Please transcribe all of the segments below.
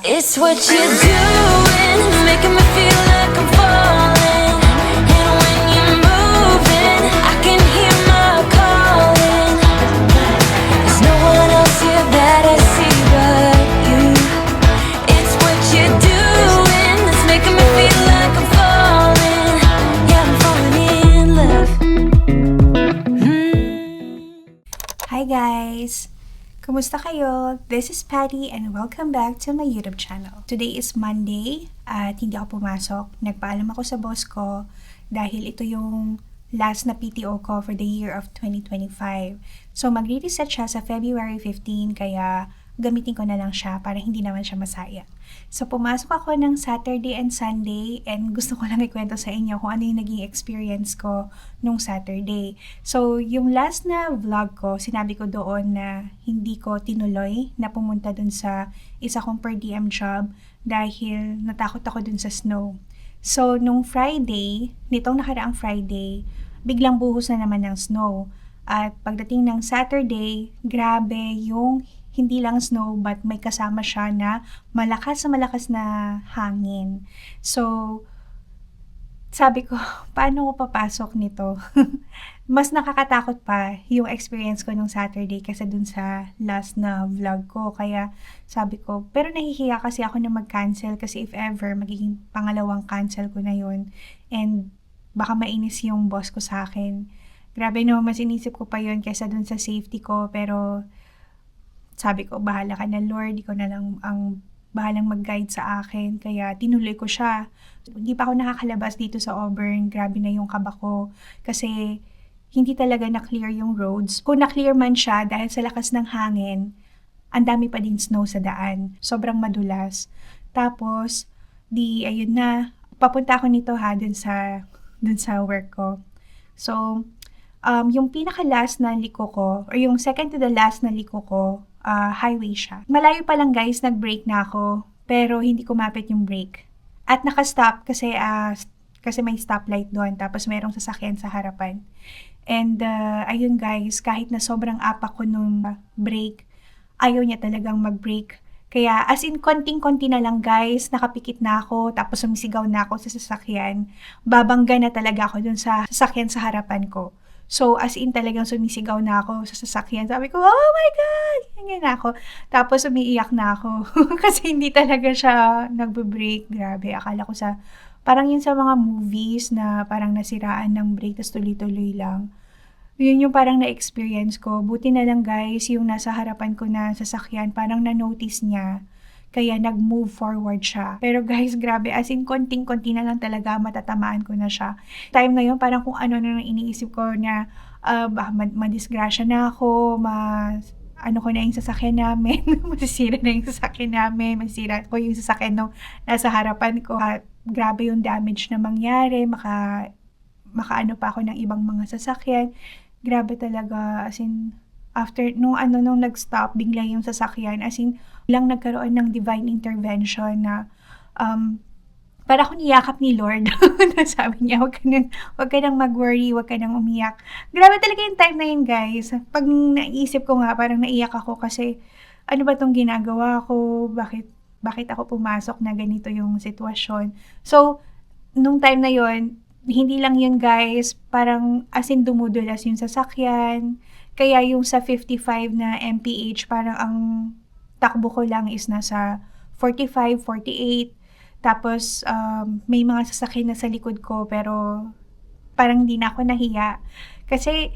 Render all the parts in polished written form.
It's what you're doing, making me feel like I'm falling. And when you're moving, I can hear my calling. There's no one else here that I see but you. It's what you're doing, that's making me feel like I'm falling. Yeah, I'm falling in love. Hi guys! Kumusta kayo? This is Patty and welcome back to my YouTube channel. Today is Monday at hindi ako pumasok. Nagpaalam ako sa boss ko dahil ito yung last na PTO ko for the year of 2025. So magre-reset siya sa February 15 kaya gamitin ko na lang siya para hindi naman siya masayang. So pumasok ako ng Saturday and Sunday and gusto ko lang ikwento sa inyo kung ano yung naging experience ko nung Saturday. So yung last na vlog ko, sinabi ko doon na hindi ko tinuloy na pumunta dun sa isa kong per diem job dahil natakot ako dun sa snow. So nung Friday, nitong nakaraang Friday, biglang buhos na naman ng snow. At pagdating ng Saturday, grabe yung hindi lang snow but may kasama siya na malakas na hangin. So, sabi ko, paano ko papasok nito? Mas nakakatakot pa yung experience ko nung Saturday kasi dun sa last na vlog ko. Kaya sabi ko, pero nahihiya kasi ako na mag-cancel kasi if ever, magiging pangalawang cancel ko na yun. And baka mainis yung boss ko sa akin. Grabe no, mas inisip ko pa yun kaysa dun sa safety ko. Pero sabi ko, bahala ka na Lord, ikaw na lang ang bahalang mag-guide sa akin. Kaya tinuloy ko siya. Hindi pa ako nakakalabas dito sa Auburn. Grabe na yung kaba ko. Kasi hindi talaga na-clear yung roads. Kung na-clear man siya dahil sa lakas ng hangin, ang dami pa din snow sa daan. Sobrang madulas. Tapos, ayun na. Papunta ako nito dun sa work ko. So, yung pinaka-last na liko ko, or yung second to the last na liko ko, highway siya. Malayo pa lang guys, nag-brake na ako, pero hindi kumapit yung brake. At naka-stop kasi may stoplight doon, tapos merong sasakyan sa harapan. And ayun guys, kahit na sobrang apak ko nung brake, ayaw niya talagang mag-brake. Kaya as in konting-konti na lang guys, nakapikit na ako, tapos sumisigaw na ako sa sasakyan. Babangga na talaga ako dun sa sasakyan sa harapan ko. So, as in talagang sumisigaw na ako sa sasakyan. Sabi ko, oh my God! Ganyan na ako. Tapos umiiyak na ako. Kasi hindi talaga siya nagbe-brake. Grabe, akala ko parang yun sa mga movies na parang nasiraan ng brake tapos tuloy-tuloy lang. Yun yung parang na-experience ko. Buti na lang guys, yung nasa harapan ko na sasakyan, parang na-notice niya. Kaya nag-move forward siya. Pero guys, grabe, as in konting-konti na lang talaga matatamaan ko na siya. Time na yun, parang kung ano na iniisip ko na baka madisgrasya na ako, ano ko na yung sasakyan namin, masisira na yung sasakyan namin, masisira ko yung sasakyan nung nasa harapan ko. Grabe yung damage na mangyari, makaano pa ako ng ibang mga sasakyan. Grabe talaga, as in, after, nung nag-stop, bigla yung sasakyan, as in, lang nagkaroon ng divine intervention na, para akong niyakap ni Lord. Sabi niya, wag ka nang mag-worry, wag ka nang umiyak. Grabe talaga yung time na yun, guys. Pag naisip ko nga, parang naiyak ako kasi, ano ba tong ginagawa ko? Bakit ako pumasok na ganito yung sitwasyon? So, nung time na yun, hindi lang yun guys, parang as in dumudulas yung sasakyan. Kaya yung sa 55 na mph, parang ang takbo ko lang is nasa 45, 48. Tapos may mga sasakyan na sa likod ko pero parang hindi na ako nahiya. Kasi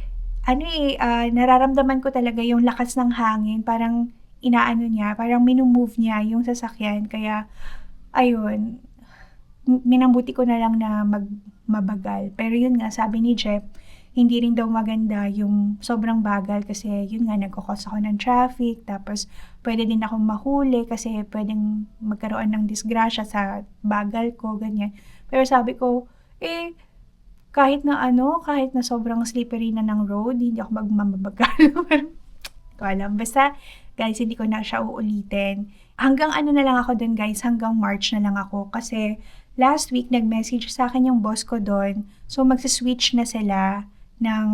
nararamdaman ko talaga yung lakas ng hangin. Parang inaano niya, parang minumove niya yung sasakyan. Kaya ayun, minambuti ko na lang na mabagal. Pero yun nga, sabi ni Jeff, hindi rin daw maganda yung sobrang bagal kasi yun nga, nagkakos ako ng traffic. Tapos, pwede din akong mahuli kasi pwedeng magkaroon ng disgrasya sa bagal ko, ganyan. Pero sabi ko, kahit na sobrang slippery na ng road, hindi ako magmamabagal. Ko alam. Basta, guys, hindi ko na siya uulitin. Hanggang na lang ako dun, guys. Hanggang March na lang ako. Kasi, last week, nag-message sa akin yung boss ko dun. So, magsiswitch na sila ng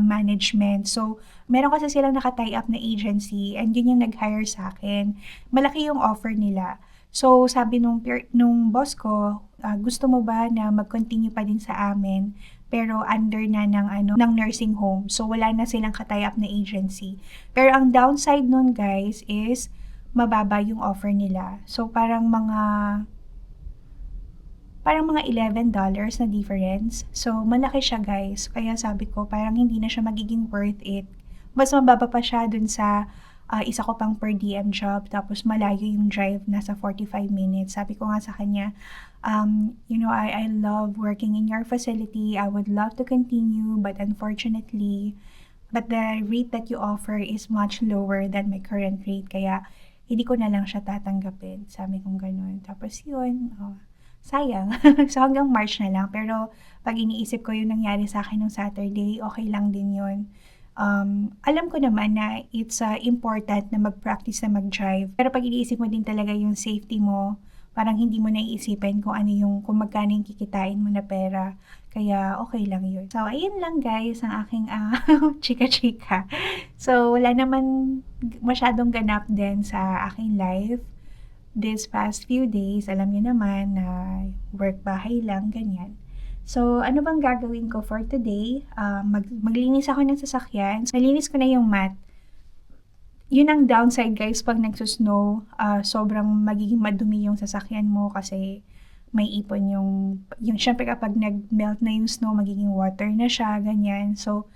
management. So, meron kasi silang naka-tie up na agency and yun yung nag-hire sa akin. Malaki yung offer nila. So, sabi nung boss ko, gusto mo ba na mag-continue pa din sa amin pero under na ng nursing home. So, wala na silang tie-up na agency. Pero ang downside nun, guys, is mababa yung offer nila. So, parang mga $11 na difference. So, malaki siya, guys. Kaya sabi ko, parang hindi na siya magiging worth it. Mas mababa pa siya dun sa isa ko pang per diem job. Tapos, malayo yung drive, nasa 45 minutes. Sabi ko nga sa kanya, I love working in your facility. I would love to continue, but unfortunately, the rate that you offer is much lower than my current rate. Kaya, hindi ko na lang siya tatanggapin. Sabi kong ganun. Tapos yun, sayang. So hanggang March na lang. Pero pag iniisip ko yung nangyari sa akin nung Saturday, okay lang din yun. Alam ko naman na it's important na mag-practice na mag-drive. Pero pag iniisip mo din talaga yung safety mo, parang hindi mo naiisipin kung magkano yung kikitain mo na pera. Kaya okay lang yun. So, ayun lang guys ang aking chika-chika. So, wala naman masyadong ganap din sa aking life. This past few days, alam niyo naman na work bahay lang, ganyan. So, ano bang gagawin ko for today? Maglinis ako ng sasakyan. Nalinis ko na yung mat. Yun ang downside guys pag nagsusnow, sobrang magiging madumi yung sasakyan mo kasi may ipon yung syempre kapag nag-melt na yung snow, magiging water na siya, ganyan. So,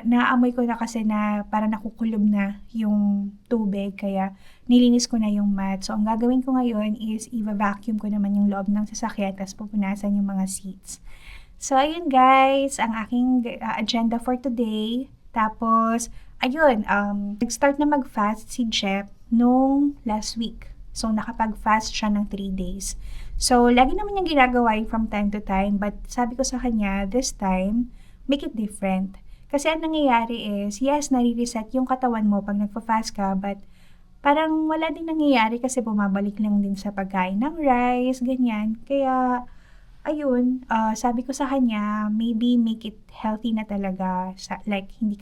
naamoy ko na kasi na parang nakukulob na yung tubig, kaya nilinis ko na yung mat. So, ang gagawin ko ngayon is i-vacuum ko naman yung loob ng sasakyan tapos pupunasan yung mga seats. So, ayun guys, ang aking agenda for today. Tapos, ayun, nag-start na mag-fast si Jeff nung last week. So, nakapag-fast siya ng 3 days. So, lagi naman niyang ginagawa yun from time to time. But sabi ko sa kanya, this time, make it different. Kasi ang nangyayari is, yes, nare-reset yung katawan mo pag nagpa-fast ka, but parang wala din nangyayari kasi bumabalik lang din sa pagkain ng rice, ganyan. Kaya, ayun, sabi ko sa kanya, maybe make it healthy na talaga. Like, hindi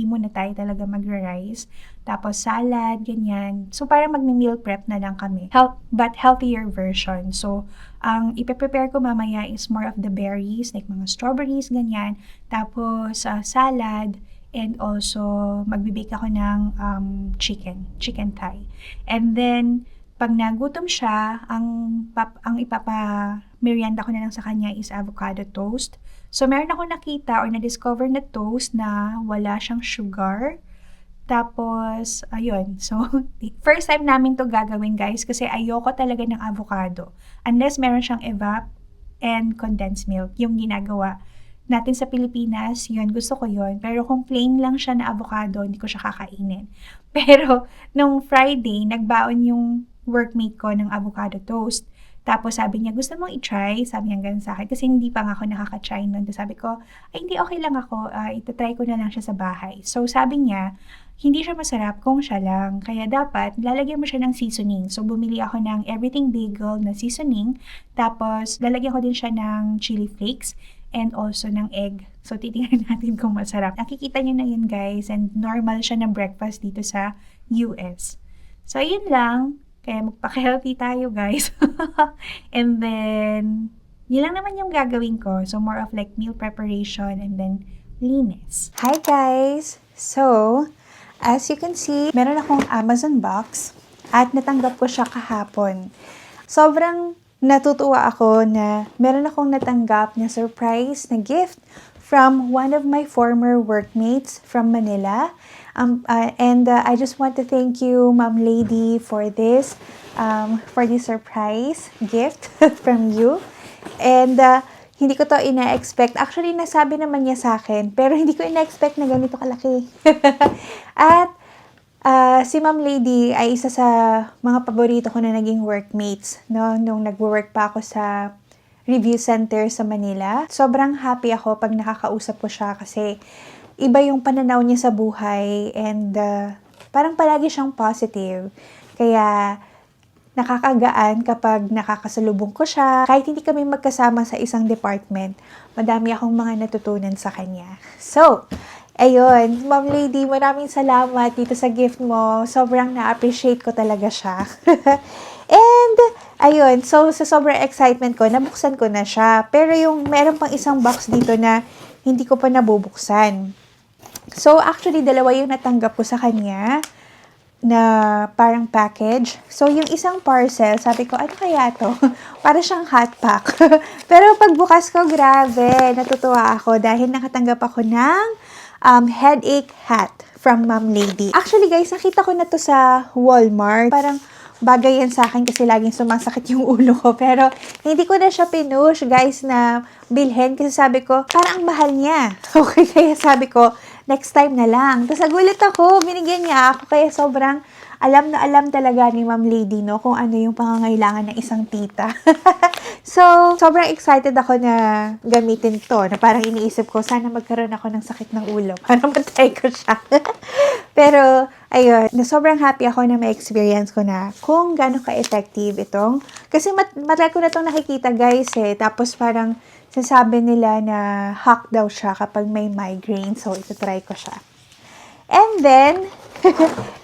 muna tayo talaga magra-rice. Tapos salad, ganyan. So, parang magmi-meal prep na lang kami. But healthier version. So, ang ipe-prepare ko mamaya is more of the berries, like mga strawberries, ganyan. Tapos, salad. And also, magbibake ako ng chicken thigh. And then, pag nagutom siya, ang merienda ko na lang sa kanya is avocado toast. So, meron ako nakita or na-discover na toast na wala siyang sugar. Tapos, ayun. So, first time namin to gagawin guys kasi ayoko talaga ng avocado. Unless meron siyang evap and condensed milk, yung ginagawa natin sa Pilipinas, yun, gusto ko yun. Pero kung plain lang siya na avocado, hindi ko siya kakainin. Pero, nung Friday, nagbaon yung workmate ko ng avocado toast. Tapos sabi niya, gusto mong i-try? Sabi niya ganun sa akin. Kasi hindi pa nga ako nakaka-try nun. Sabi ko, ay hindi, okay lang ako. Itatry ko na lang siya sa bahay. So sabi niya, hindi siya masarap kung siya lang. Kaya dapat, lalagyan mo siya ng seasoning. So bumili ako ng everything bagel na seasoning. Tapos lalagyan ko din siya ng chili flakes and also ng egg. So titingnan natin kung masarap. Nakikita niyo na yun guys. And normal siya na breakfast dito sa US. So yun lang. Kaya magpaka-healthy tayo, guys. And then, yun lang naman yung gagawin ko. So, more of like meal preparation and then linis. Hi, guys! So, as you can see, meron akong Amazon box at natanggap ko siya kahapon. Sobrang natutuwa ako na meron akong natanggap na surprise na gift from one of my former workmates from Manila. And I just want to thank you, Ma'am Lady, for this surprise gift from you. And hindi ko to ina-expect. Actually, nasabi naman niya sa akin, pero hindi ko ina-expect na ganito kalaki. At si Ma'am Lady ay isa sa mga paborito ko na naging workmates, no? Nung nagwo-work pa ako sa review center sa Manila. Sobrang happy ako pag nakakausap ko siya kasi iba yung pananaw niya sa buhay and parang palagi siyang positive. Kaya nakakagaan kapag nakakasalubong ko siya. Kahit hindi kami magkasama sa isang department, madami akong mga natutunan sa kanya. So, Ayun, Ma'am Lady, maraming salamat dito sa gift mo. Sobrang na-appreciate ko talaga siya. And, ayun, so sa sobrang excitement ko, nabuksan ko na siya. Pero yung meron pang isang box dito na hindi ko pa nabubuksan. So, actually, dalawa yung natanggap ko sa kanya na parang package. So, yung isang parcel, sabi ko, ano kaya to? Para siyang hot pack. Pero pagbukas ko, grabe, natutuwa ako dahil nakatanggap ako ng headache hat from Ma'am Lady. Actually, guys, nakita ko na to sa Walmart. Parang bagay yan sa akin kasi laging sumasakit yung ulo ko. Pero, hindi ko na siya pinush, guys, na bilhin. Kasi sabi ko, parang ang mahal niya. Okay, kaya sabi ko, next time na lang. Tapos nagulat ako, binigyan niya ako. Kaya sobrang alam na alam talaga ni Ma'am Lady, no, kung ano yung pangangailangan ng isang tita. So, sobrang excited ako na gamitin to. Na parang iniisip ko, sana magkaroon ako ng sakit ng ulo para matry ko siya. Pero, ayun, na sobrang happy ako na may experience ko na kung gaano ka-effective itong. Kasi matry ko na itong nakikita, guys, eh. Tapos parang sinasabi nila na hack daw siya kapag may migraine. So, ito-try ko siya. And then,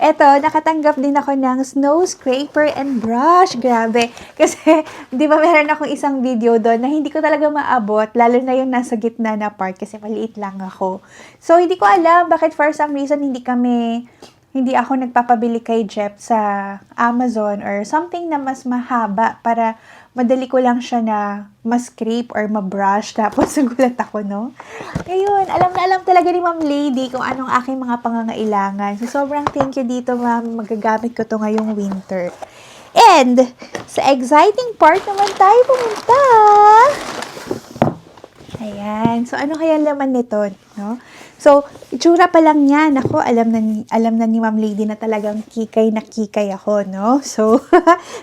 eto, nakatanggap din ako ng snow scraper and brush. Grabe. Kasi, di ba meron akong isang video doon na hindi ko talaga maabot, lalo na yung nasa gitna na part kasi maliit lang ako. So, hindi ko alam bakit for some reason hindi ako nagpapabili kay Jeff sa Amazon or something na mas mahaba para madali ko lang siya na ma-scrape or ma-brush. Tapos nagulat ako, no? Ayun, alam na alam talaga ni Ma'am Lady kung anong aking mga pangangailangan. So, sobrang thank you dito, ma'am. Magagamit ko to ngayong winter. And, sa exciting part naman tayo pumunta. Ayan. So, ano kaya laman nito, no? So, itsura pa lang niya. Nako, alam na ni Ma'am Lady na talagang kikay na kikay ako, no? So,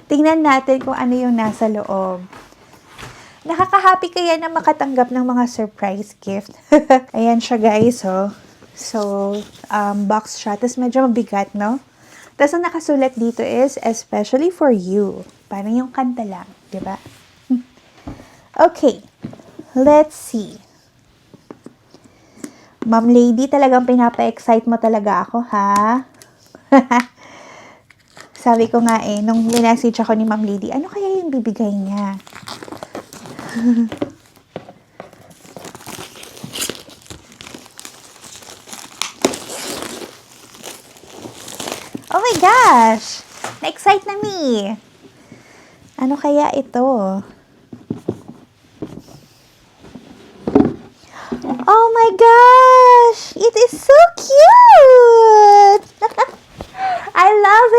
tingnan natin kung ano yung nasa loob. Nakaka-happy kaya na makatanggap ng mga surprise gift. Ayan siya, guys, oh. So, box siya. Tapos medyo mabigat, no? Tapos ang nakasulat dito is, especially for you. Parang yung kanta lang, di ba? Okay. Let's see. Ma'am Lady, talagang pinapa-excite mo talaga ako, ha? Sabi ko nga nung minessage ako ni Ma'am Lady, ano kaya yung bibigay niya? Oh my gosh! Na-excite na me! Ano kaya ito? Oh my gosh! It is so cute! I love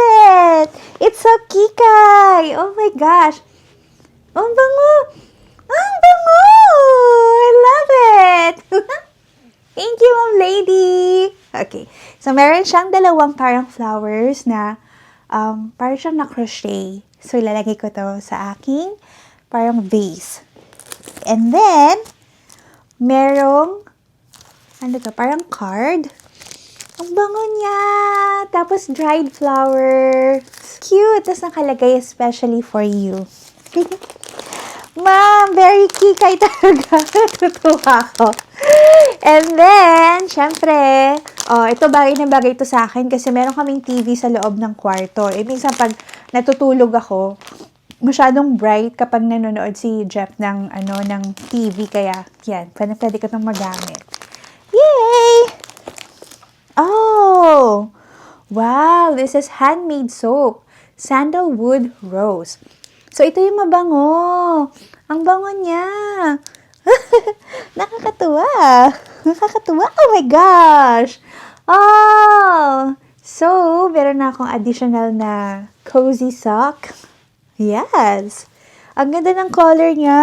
it! It's so kikay! Oh my gosh! Ang bango! Ang bango! I love it! Thank you, Ma'am Lady! Okay. So, meron siyang dalawang parang flowers na parang siyang na-crochet. So, ilalagay ko to sa aking parang vase. And then, merong, ano to, parang card. Ang bango niya! Tapos, dried flower. Cute! Tapos, nakalagay especially for you. Ma'am, very kikay talaga. Natutuwa ako. And then, syempre, ito bagay na bagay ito sa akin kasi meron kaming TV sa loob ng kwarto. Minsan pag natutulog ako, masyadong bright kapag nanonood si Jeff ng TV. Kaya, yan, pwede ko itong magamit. Yay! Oh! Wow! This is handmade soap. Sandalwood Rose. So, ito yung mabango. Ang bango niya. Nakakatuwa. Nakakatuwa. Oh my gosh. Oh! So, meron na akong additional na cozy sock. Yes. Ang ganda ng color niya.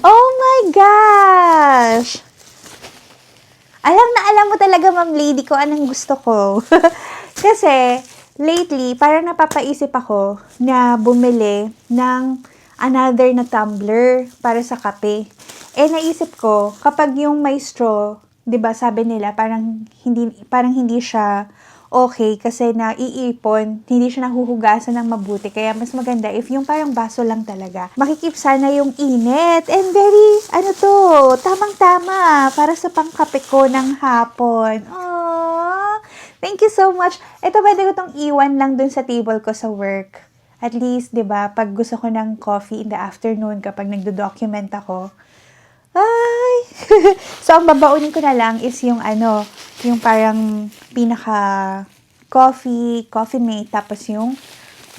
Oh my gosh. Alam na alam mo talaga, Ma'am Lady, ko anong gusto ko. Kasi, lately, parang napapaisip ako na bumili ng another na tumbler para sa kape. Naisip ko, kapag yung may straw, 'di ba, sabi nila parang hindi siya okay kasi naiipon, hindi siya nahuhugasan ng mabuti. Kaya mas maganda if yung parang baso lang talaga. Makikip sana yung init. And very, tamang-tama para sa pangkape ko ng hapon. Aww! Thank you so much. Ito pwede ko tong iwan lang dun sa table ko sa work. At least, di ba, pag gusto ko ng coffee in the afternoon kapag nagdo-document ako, ay! So, ang babaunin ko na lang is yung yung parang pinaka coffee mate, tapos yung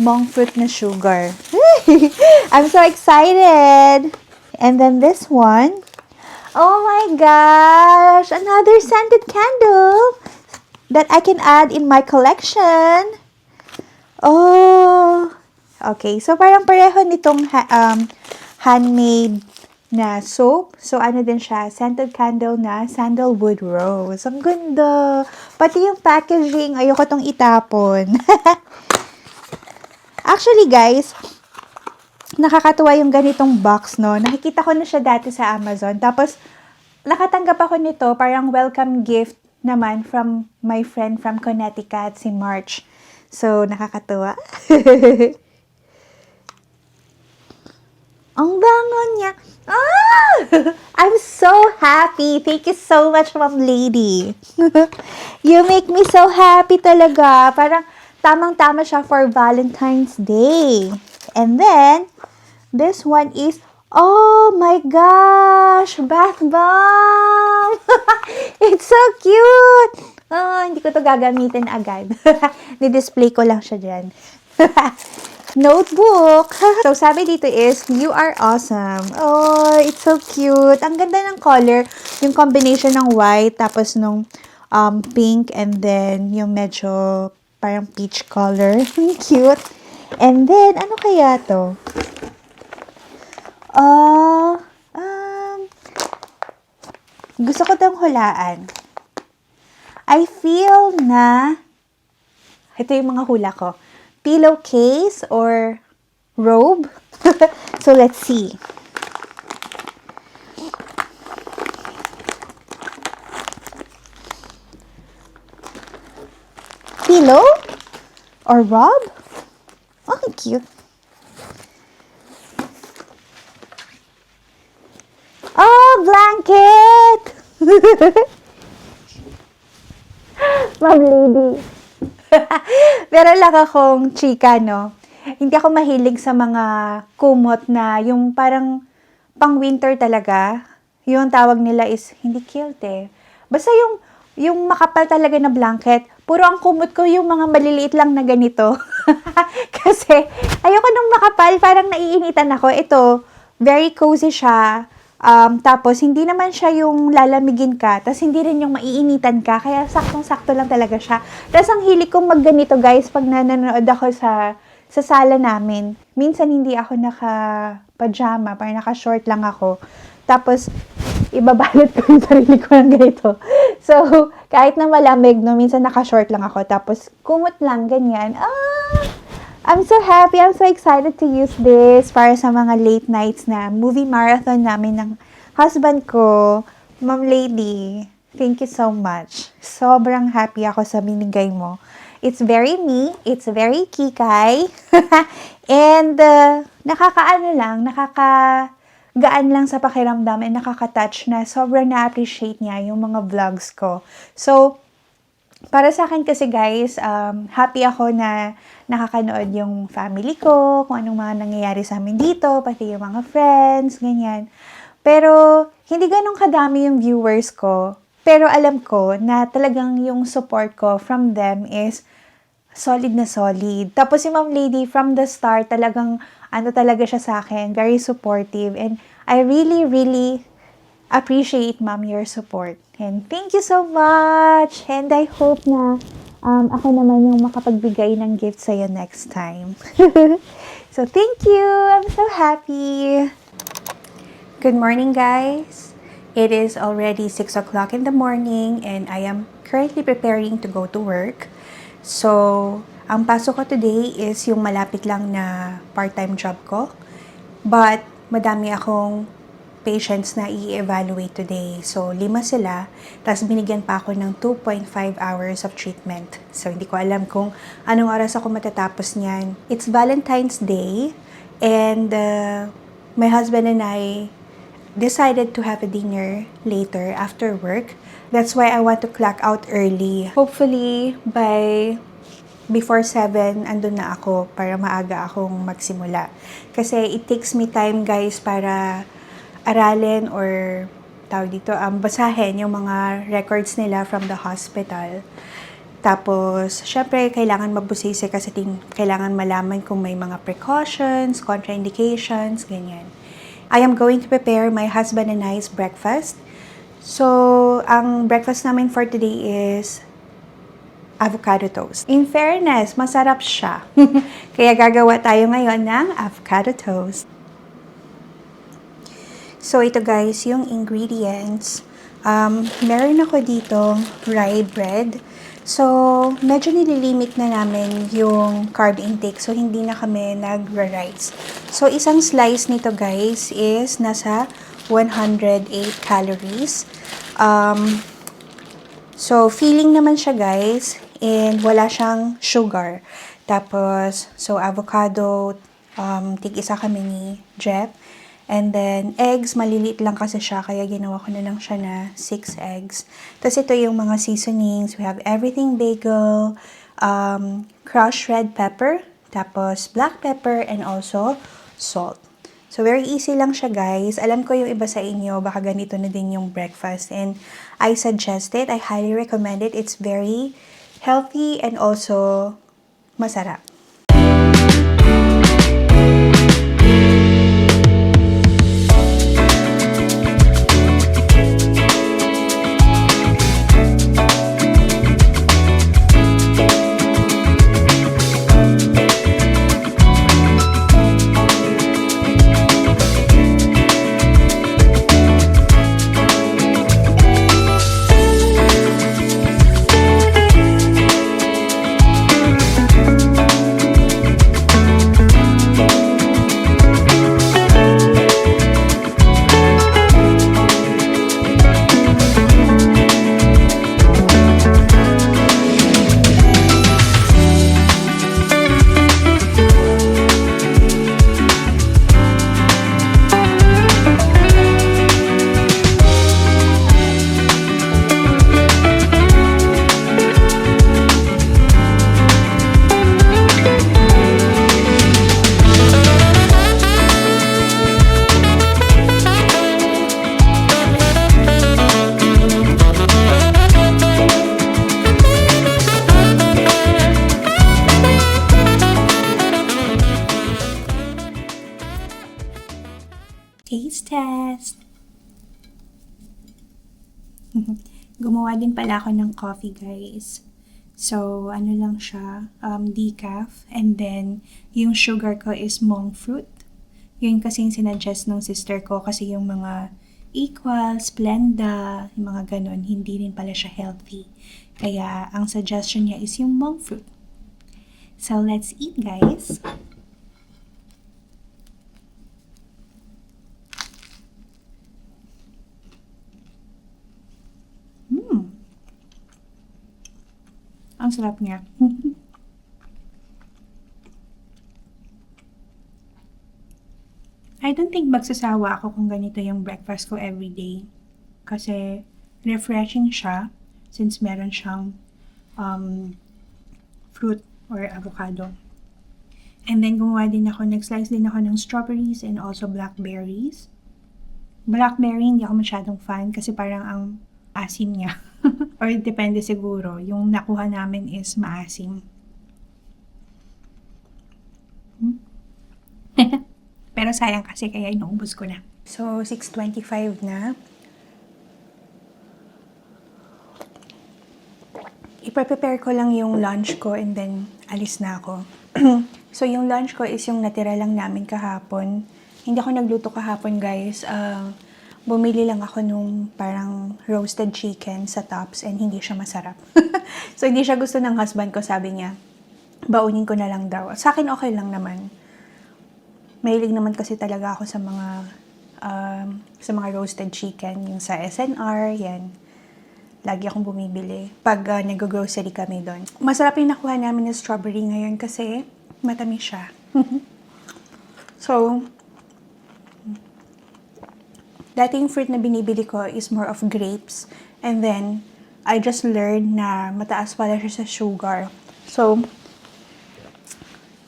monk fruit na sugar. I'm so excited! And then this one, oh my gosh! Another scented candle that I can add in my collection. Oh! Okay, so parang pareho nitong handmade na soap. So, din siya, scented candle na sandalwood rose. Ang ganda! Pati yung packaging, ayoko tong itapon. Actually, guys, nakakatuwa yung ganitong box, no? Nakikita ko na siya dati sa Amazon. Tapos, nakatanggap ako nito, parang welcome gift naman from my friend from Connecticut, si March. So, nakakatuwa. Ang bango niya. Ah! I'm so happy. Thank you so much, Ma'am Lady. You make me so happy talaga. Parang tamang-tama siya for Valentine's Day. And then, this one is, oh my gosh, bath bomb. It's so cute. Oh, hindi ko to gagamitin agad. Ni-display ko lang siya dyan. Notebook. So, sabi dito is, you are awesome. Oh, it's so cute. Ang ganda ng color. Yung combination ng white, tapos nung pink, and then yung medyo parang peach color. Cute. And then, ano kaya to? Gusto ko tong hulaan. I feel na, ito yung mga hula ko. Pillowcase or robe. So, let's see. Pillow or robe? Oh, cute. Oh, blanket! Ma'am Lady. Pero lang akong chika, no? Hindi ako mahilig sa mga kumot na yung parang pang-winter talaga. Yung tawag nila is, hindi kilt eh. Basta yung makapal talaga na blanket, puro ang kumot ko yung mga maliliit lang na ganito. Kasi, ayoko nung makapal, parang naiinitan ako. Ito, very cozy siya. Tapos, hindi naman siya yung lalamigin ka, tapos hindi rin yung maiinitan ka, kaya saktong-sakto lang talaga siya. Tapos, ang hilig kong magganito, guys, pag nanonood ako sa sala namin. Minsan, hindi ako naka-pajama, parang naka-short lang ako. Tapos, ibabalot ko yung sarili ko ng ganito. So, kahit na malamig, no, minsan naka-short lang ako, tapos kumot lang, ganyan. I'm so happy. I'm so excited to use this para sa mga late nights na movie marathon namin ng husband ko. Ma'am Lady, thank you so much. Sobrang happy ako sa binigay mo. It's very me. It's very kikay. And nakakagaan lang sa pakiramdam and nakaka-touch na sobrang na-appreciate niya yung mga vlogs ko. So, para sa akin kasi guys, happy ako na nakakanood yung family ko, kung anong mga nangyayari sa amin dito, pati yung mga friends, ganyan. Pero, hindi ganun kadami yung viewers ko. Pero alam ko na talagang yung support ko from them is solid na solid. Tapos si Ma'am Lady, from the start, talagang talaga siya sa akin, very supportive. And I really, really appreciate, Ma'am, your support. And thank you so much. And I hope na ako naman yung makapagbigay ng gift sa'yo next time. So, thank you. I'm so happy. Good morning, guys. It is already 6 o'clock in the morning and I am currently preparing to go to work. So, ang pasok ko today is yung malapit lang na part-time job ko. But, madami akong patients na i-evaluate today. So, 5 sila. Tapos, binigyan pa ako ng 2.5 hours of treatment. So, hindi ko alam kung anong oras ako matatapos niyan. It's Valentine's Day. And, my husband and I decided to have a dinner later after work. That's why I want to clock out early. Hopefully, before 7, andun na ako para maaga akong magsimula. Kasi it takes me time, guys, para aralin or basahin yung mga records nila from the hospital. Tapos, syempre, kailangan mabusisi kasi kailangan malaman kung may mga precautions, contraindications, ganyan. I am going to prepare my husband and I's breakfast. So, ang breakfast namin for today is avocado toast. In fairness, masarap siya. Kaya gagawa tayo ngayon ng avocado toast. So, ito guys, yung ingredients. Meron ako dito rye bread. So, medyo nililimit na namin yung carb intake. So, hindi na kami nagra-rice. So, isang slice nito guys is nasa 108 calories. So, filling naman siya guys. And wala siyang sugar. Tapos, so avocado, tig-isa kami ni Jeff. And then, eggs, maliliit lang kasi siya, kaya ginawa ko na lang siya na 6 eggs. Tapos ito yung mga seasonings. We have everything bagel, crushed red pepper, tapos black pepper, and also salt. So, very easy lang siya, guys. Alam ko yung iba sa inyo, baka ganito na din yung breakfast. And I suggest it. I highly recommend it. It's very healthy and also masarap. Taste test! Gumawa din pala ako ng coffee, guys. So, ano lang siya, decaf. And then, yung sugar ko is monk fruit. Yun kasi yung sinuggest ng sister ko kasi yung mga Equal, Splenda, yung mga ganun, hindi rin pala siya healthy. Kaya, ang suggestion niya is yung monk fruit. So, let's eat, guys! Ang sarap niya. I don't think magsasawa ako kung ganito yung breakfast ko everyday. Kasi refreshing siya since meron siyang fruit or avocado. And then gumawa din ako, nag-slice din ako ng strawberries and also blackberries. Blackberry, hindi ako masyadong fan kasi parang ang asim niya. Or depende siguro. Yung nakuha namin is maasim. Pero sayang kasi kaya inuubos ko na. So, 6:25 na. I-prepare ko lang yung lunch ko and then alis na ako. So, yung lunch ko is yung natira lang namin kahapon. Hindi ako nagluto kahapon, guys. Bumili lang ako nung parang roasted chicken sa Tops and hindi siya masarap. So, hindi siya gusto ng husband ko. Sabi niya, baunin ko na lang daw. Sa akin, okay lang naman. Mahilig naman kasi talaga ako sa mga sa mga roasted chicken, yung sa SNR, yan. Lagi akong bumibili pag nag-grocery kami doon. Masarap yung nakuha namin ng strawberry ngayon kasi matamis siya. So, dating fruit na binibili ko is more of grapes. And then, I just learned na mataas pala siya sa sugar. So,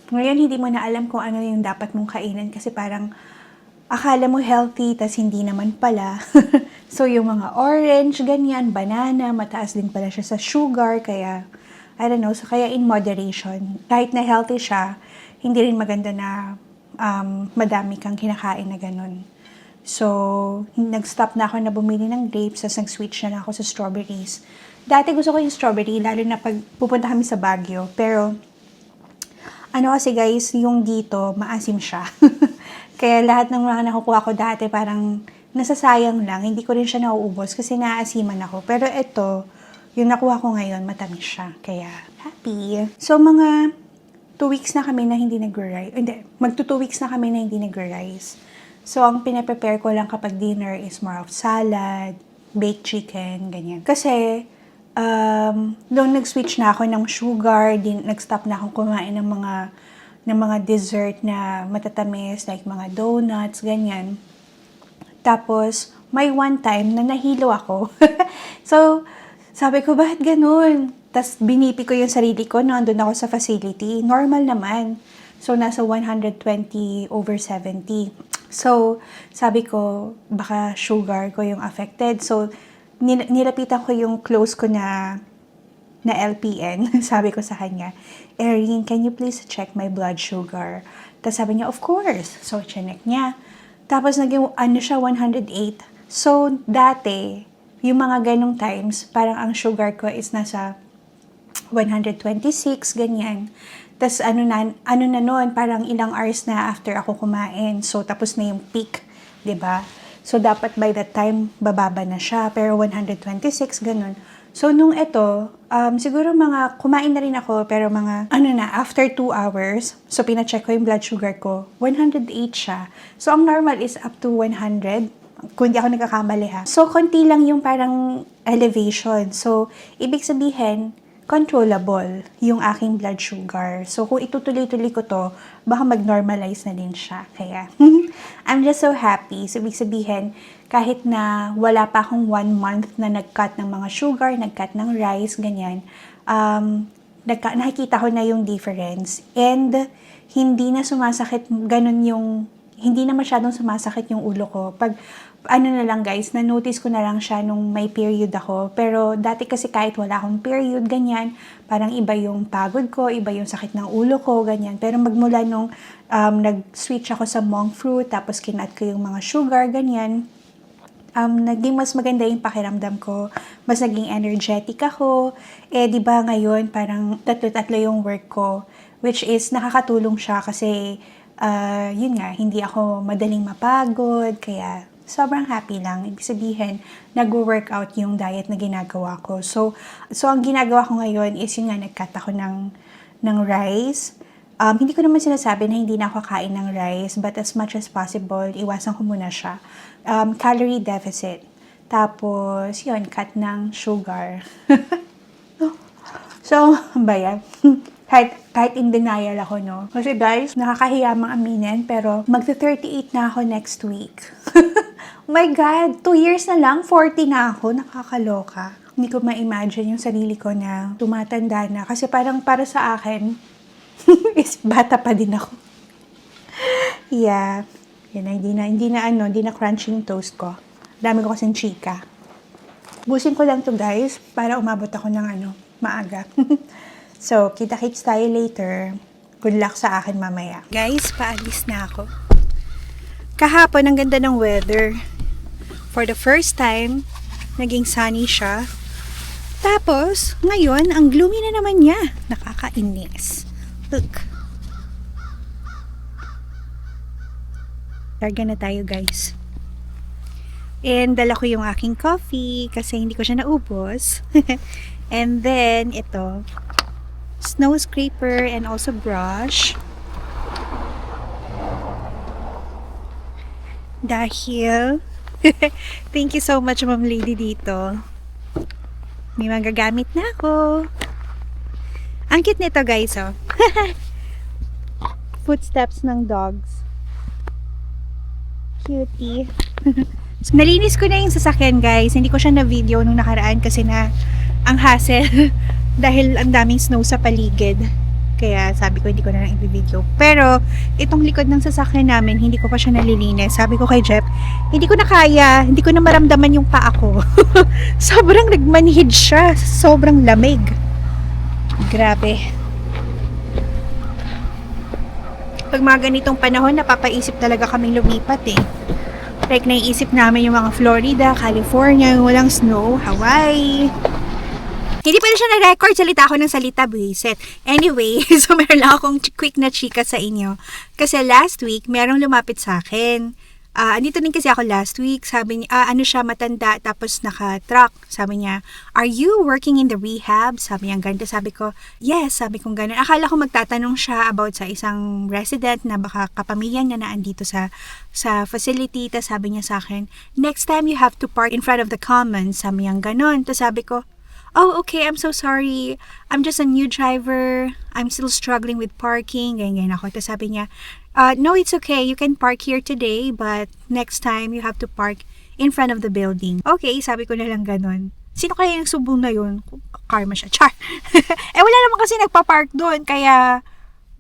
ngayon hindi mo na alam kung ano yung dapat mong kainin kasi parang akala mo healthy, tas hindi naman pala. So, yung mga orange, ganyan, banana, mataas din pala siya sa sugar. Kaya, I don't know, so kaya in moderation. Kahit na healthy siya, hindi rin maganda na madami kang kinakain na ganun. So, nag-stop na ako na bumili ng grapes, tas nag-switch na ako sa strawberries. Dati gusto ko yung strawberry, lalo na pag pupunta kami sa Baguio. Pero, ano kasi guys, yung dito, maasim siya. Kaya lahat ng mga nakukuha ko dati parang nasasayang lang. Hindi ko rin siya nauubos kasi naaasiman ako. Pero ito, yung nakuha ko ngayon, matamis siya. Kaya, happy. So, mga 2 weeks na kami na hindi nag-rice. Hindi, magto 2 weeks na kami na hindi nag-rice. So, ang pinaprepare ko lang kapag dinner is more of salad, baked chicken, ganyan. Kasi, nung nag-switch na ako ng sugar, nag-stop na akong kumain ng mga dessert na matatamis, like mga donuts, ganyan. Tapos, may one time na nahilo ako. So, sabi ko, bakit ganun? Tapos, binipi ko yung sarili ko, nandun ako sa facility. Normal naman. So, nasa 120/70. So, sabi ko, baka sugar ko yung affected. So, nilapitan ko yung close ko na LPN. Sabi ko sa kanya, Erin, can you please check my blood sugar? Tapos sabi niya, of course. So, chinek niya. Tapos naging, siya, 108. So, dati, yung mga ganong times, parang ang sugar ko is nasa 126, ganyan. Tapos, ano na nun, parang ilang hours na after ako kumain. So, tapos na yung peak, 'di ba? So, dapat by that time, bababa na siya. Pero 126, ganun. So, nung ito, siguro kumain na rin ako, pero after 2 hours, so pina-check ko yung blood sugar ko, 108 siya. So, ang normal is up to 100, kung di ako nagkakamali ha. So, konti lang yung parang elevation. So, ibig sabihin, controllable yung aking blood sugar. So, kung itutuloy-tuloy ko to, baka mag-normalize na din siya. Kaya, I'm just so happy. So, ibig sabihin, kahit na wala pa akong 1 month na nag-cut ng mga sugar, nag-cut ng rice, ganyan, nakikita ko na yung difference. And, hindi na sumasakit, hindi na masyadong sumasakit yung ulo ko. Pag, na lang guys, na-notice ko na lang siya nung may period ako. Pero dati kasi kahit wala akong period, ganyan, parang iba yung pagod ko, iba yung sakit ng ulo ko, ganyan. Pero magmula nung nag-switch ako sa monk fruit, tapos kinat ko yung mga sugar, ganyan, naging mas maganda yung pakiramdam ko, mas naging energetic ako. Di ba ngayon, parang tatlo-tatlo yung work ko, which is nakakatulong siya kasi, yun nga, hindi ako madaling mapagod, kaya sobrang happy lang. Ibig sabihin, nag-workout yung diet na ginagawa ko. So ang ginagawa ko ngayon is yun nga, nag-cut ako ng rice. Hindi ko naman sinasabi na hindi na ako kain ng rice, but as much as possible, iwasan ko muna siya. Calorie deficit. Tapos, yun, cut ng sugar. So, bayan. Kahit in denial ako, no? Kasi guys, nakakahiya mang aminin, pero magta-38 na ako next week. Oh my God, 2 years na lang, 40 na ako, nakakaloka. Hindi ko ma-imagine yung sarili ko na tumatanda na. Kasi parang para sa akin, is bata pa din ako. Yeah. Yan na, hindi na crunching toast ko. Dami ko kasing chika. Busin ko lang to guys, para umabot ako ng maaga. So, kita-kits tayo later. Good luck sa akin mamaya. Guys, paalis na ako. Kahapon, ang ganda ng weather. For the first time, naging sunny siya. Tapos, ngayon, ang gloomy na naman niya. Nakakainis. Look. Larga na tayo, guys. And dala ko yung aking coffee kasi hindi ko siya naubos. And then, ito, snow scraper and also brush. Dahil, thank you so much, Ma'am Lady, dito. May magagamit na ako. Ang cute nito, guys, oh. Footsteps ng dogs. Cutie. So, nalinis ko na yung sasakyan, guys. Hindi ko siya na-video nung nakaraan kasi na ang hassle dahil ang daming snow sa paligid. Kaya sabi ko hindi ko na lang i-video. Pero itong likod ng sasakyan namin, hindi ko pa siya nalilinis. Sabi ko kay Jeff, hindi ko na kaya, hindi ko na maramdaman yung paa ko. Sobrang nagmanhid siya. Sobrang lamig. Grabe. Pag mga ganitong panahon, napapaisip talaga kaming lumipat eh. Like, naiisip namin yung mga Florida, California, yung walang snow, Hawaii. Hindi pa na siya na-record, salita ako ng salita, buwisit. Anyway, so meron lang akong quick na chika sa inyo. Kasi last week, merong lumapit sa akin. Andito din kasi ako last week. Sabi niya, ano siya, matanda, tapos naka-truck. Sabi niya, are you working in the rehab? Sabi niya, ganito. Sabi ko, yes, sabi kong ganun. Akala ko magtatanong siya about sa isang resident na baka kapamilya niya na andito sa facility. Tapos sabi niya sa akin, next time you have to park in front of the commons. Sabi niya, ganun. Tapos sabi ko, oh, okay, I'm so sorry. I'm just a new driver. I'm still struggling with parking. Ganyan ako. Tapos sabi niya, no, it's okay. You can park here today, but next time you have to park in front of the building. Okay, sabi ko na lang ganun. Sino kaya yung subong na yun? Karma siya. Char! Wala naman kasi nagpa-park doon. Kaya,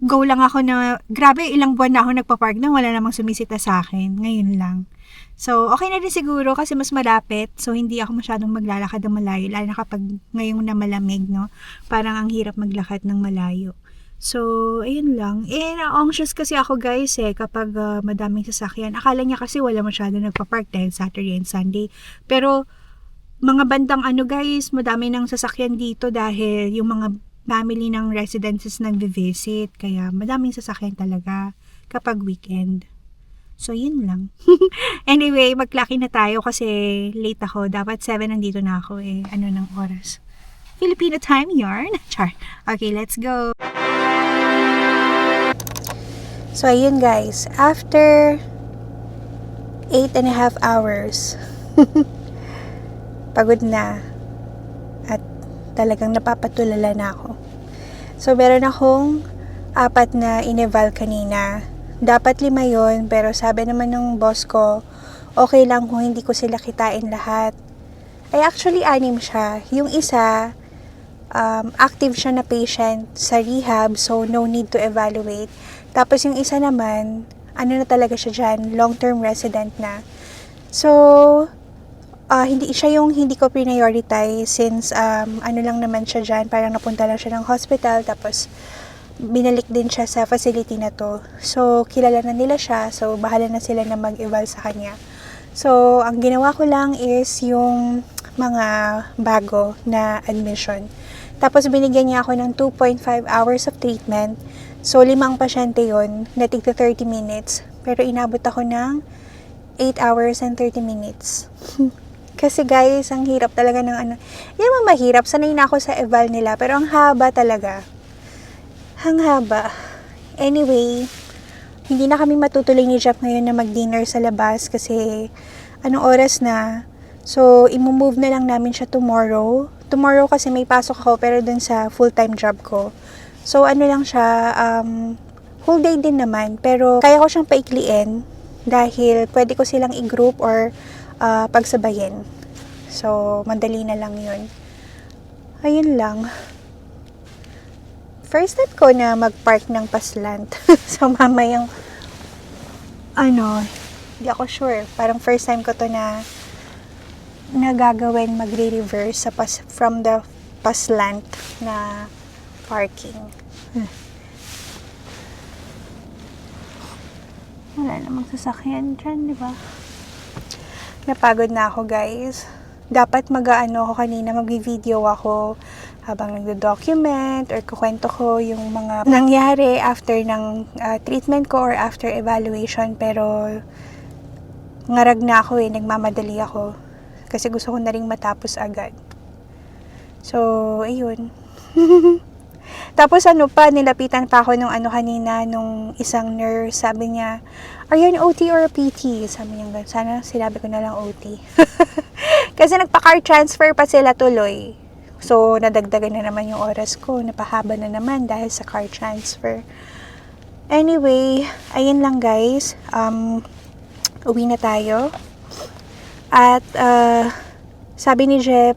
go lang ako na, grabe, ilang buwan na ako nagpa-park na wala namang sumisita sa akin. Ngayon lang. So, okay na din siguro kasi mas malapit. So, hindi ako masyadong maglalakad ng malayo. Lalo na kapag ngayong na malamig, no? Parang ang hirap maglakad ng malayo. So, ayun lang. Na-anxious kasi ako, guys, kapag madaming sasakyan. Akala niya kasi wala masyadong nagpa-park dahil Saturday and Sunday. Pero, mga bandang guys, madami ng sasakyan dito dahil yung mga family ng residences nagbe-visit. Kaya, madaming sasakyan talaga kapag weekend. So, yun lang. Anyway, mag-lucky na tayo kasi late ako. Dapat 7 nandito na ako Ano ng oras? Filipino time yarn? Char. Okay, let's go. So, ayun guys. After 8.5 hours, pagod na. At talagang napapatulala na ako. So, meron akong 4 na ineval kanina. Dapat 5 yon, pero sabi naman ng boss ko, okay lang kung hindi ko sila kitain lahat. Ay actually 6 siya. Yung isa, active siya na patient sa rehab, so no need to evaluate. Tapos yung isa naman, na talaga siya dyan, long-term resident na. So, hindi siya yung hindi ko prioritize since lang naman siya dyan, parang napunta lang siya ng hospital, tapos binalik din siya sa facility na to. So, kilala na nila siya. So, bahala na sila na mag-eval sa kanya. So, ang ginawa ko lang is yung mga bago na admission. Tapos, binigyan niya ako ng 2.5 hours of treatment. So, 5 pasyente yun, na tigta 30 minutes. Pero, inabot ako ng 8 hours and 30 minutes. Kasi guys, ang hirap talaga ng Hindi naman mahirap. Sanay na ako sa eval nila. Pero, ang haba talaga. Ang haba. Anyway, hindi na kami matutuloy ni Jeff ngayon na mag-dinner sa labas kasi anong oras na. So, i-move na lang namin siya tomorrow. Tomorrow kasi may pasok ako pero dun sa full-time job ko. So, lang siya, whole day din naman. Pero, kaya ko siyang paikliin dahil pwede ko silang i-group or pagsabayin. So, madali na lang yun. Ayun lang. First time ko na mag-park ng paslant. So, mamayang, hindi ako sure. Parang first time ko to na nagagawin magre-reverse from the paslant na parking. Wala namang sasakyan dyan, di ba? Napagod na ako, guys. Dapat ako kanina, mag-video ako habang nagdo-document or kukwento ko yung mga nangyari after ng treatment ko or after evaluation. Pero ngarag na ako nagmamadali ako kasi gusto ko na ring matapos agad. So, ayun. Tapos ano pa, nilapitan pa ako nung kanina, nung isang nurse. Sabi niya, are you an OT or a PT? Sabi niya, sana sinabi ko na lang OT. Kasi nagpa-car transfer pa sila tuloy. So, nadagdagan na naman yung oras ko. Napahaba na naman dahil sa car transfer. Anyway, ayun lang guys. Uwi na tayo. At, sabi ni Jeff,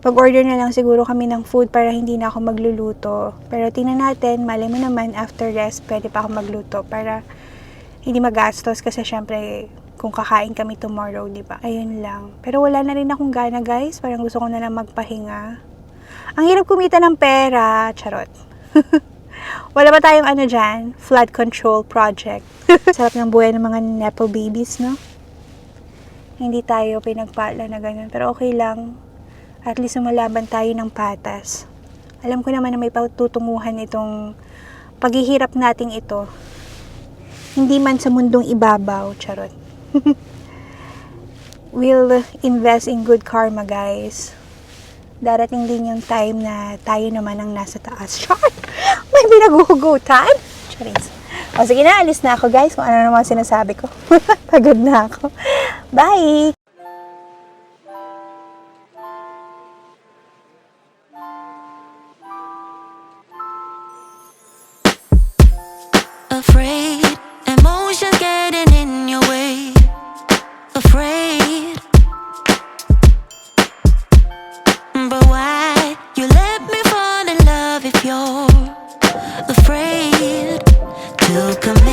pag-order na lang siguro kami ng food para hindi na ako magluluto. Pero tingnan natin, malay mo naman after rest, pwede pa ako magluto para hindi magastos kasi syempre kung kakain kami tomorrow, di ba? Ayun lang. Pero wala na rin akong gana, guys. Parang gusto ko na lang magpahinga. Ang hirap kumita ng pera. Charot. Wala ba tayong dyan? Flood control project. Sarap ng buhay ng mga nepo babies, no? Hindi tayo pinagpala na ganun. Pero okay lang. At least lumalaban tayo ng patas. Alam ko naman na may patutunguhan itong paghihirap nating ito. Hindi man sa mundong ibabaw, charot. We'll invest in good karma, guys. Darating din yung time na tayo naman ang nasa taas. Char! May binaguhugutan! Charis. O sige na, alis na ako, guys. Kung ano naman sinasabi ko. Pagod na ako. Bye! Afraid, emotions getting in your way. Afraid, but why you let me fall in love if you're afraid to commit?